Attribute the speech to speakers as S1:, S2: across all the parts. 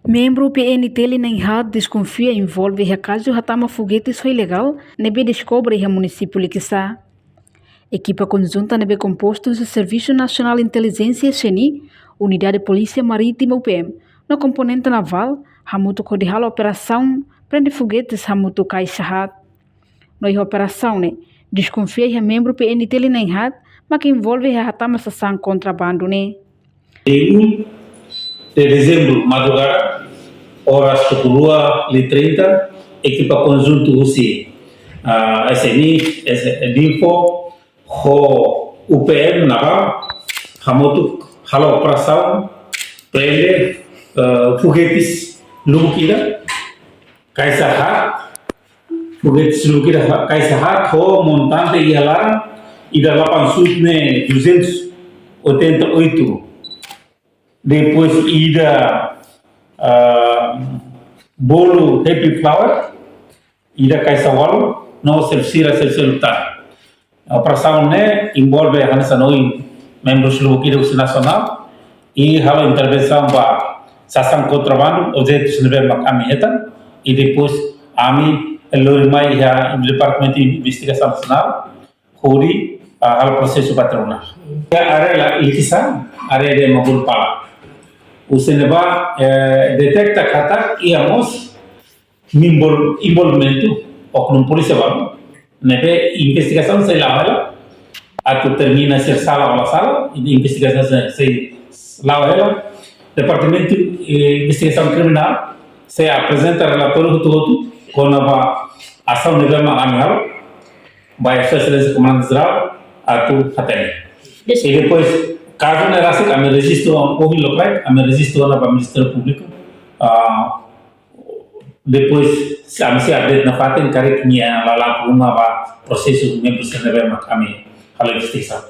S1: Membro PNT Linenhad desconfia envolve caso hatama foguetes foi ilegal, nebe descobre a município Liquissá. Equipa conjunta nebe compostos do Serviço Nacional de Inteligência (SENI), Unidade de Polícia Marítima UPM, no componente naval, hamuto codihala operação prende foguetes hamuto Caixahat. No operação ne desconfia membro PNT Linenhad, mas que envolve hatama sação contrabando ne.
S2: Em 1 de dezembro, madrugada, horas 22h30, equipa conjunto UCI, SNI, DINFO, UPM, Naval, Hamotu, Halo operação, prende foguetes Lukida, Caixahat, foguetes Lukida, Caixahat, montante ialah, e da lapan sudne 288. Depois ida bolo happy flower, ida kaisawal no selfira selfta. A operação né envolve a hansanoi membros do Grupo Nacional e a intervenção para sação contrabando objetos de makami eta e depois ami lorimai a departamento de investigação nacional hori hal processo patronal. A área Liquissá, área de Magul Pala. O Seneba detecta kata íamos envolvimento oknum polícia baru nebe investigação se lava até termina ser sala de investigação se lava departamento de investigação criminal se apresenta relatório todo com a ação nível anual vai excelência comando geral até e depois caso não era assim, kami registro o local, kami registro na Ministério Público. Depois, kami se update na fatin, kari kanya lalak uma ba prosesso membro senebel kami kalau investigação.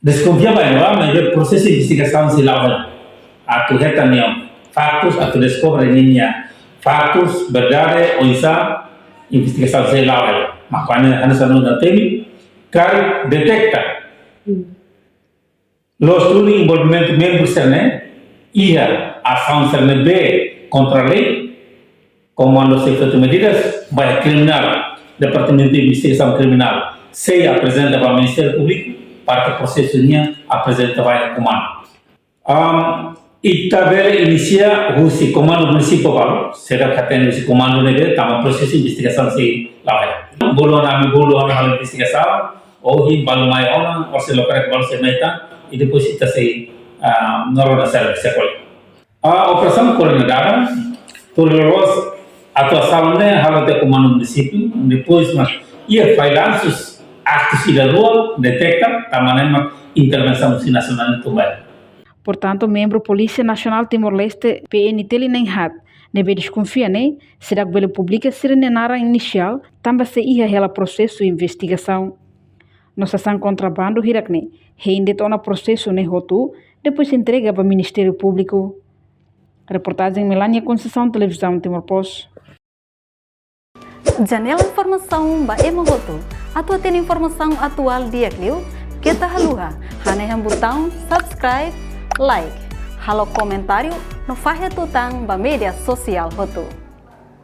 S2: Desconfia ba ela, mas processo de investigação se lava. Atu heta niam fatos, atu descobre ninya fatos, verdade, ou isa investigação se lava. Makanya hanya sanu na temi, kari detecta. Los tuning envolvimento membro serne ia ação serne B contra a lei, comando de medidas, vai criminal, departamento de investigação criminal, se apresenta para o Ministério Público, para que o processo apresenta vai comando. E também inicia o comando municipal, será que tem esse comando nele, também processo de investigação se lá vai. Bolo a investigação, ou hi balmai ona, ou se local que balse naita, e depois kita se normal serviço sekolah. A operação coordenada todos atuação halo de comando município depois mas ia finanças atos da rua detecta tamanho intervenção nacional também.
S1: Portanto, membro Polícia Nacional Timor-Leste PNT Linenhad nebe desconfia ne será que ele publica serenenara inicial também se ia ela processo de investigação. Nossa ação contrabando hirakne ainda tona processo ne hotu depois entrega para o Ministério Público. Reportagem Melania Conceição, Televisão Timor-Post.
S3: Janela informação ba emohotu. Atua tem informação atual dia kliu. Kita haluha haneham botão subscribe, like, halo comentário no fahe tutang ba media sosial hotu.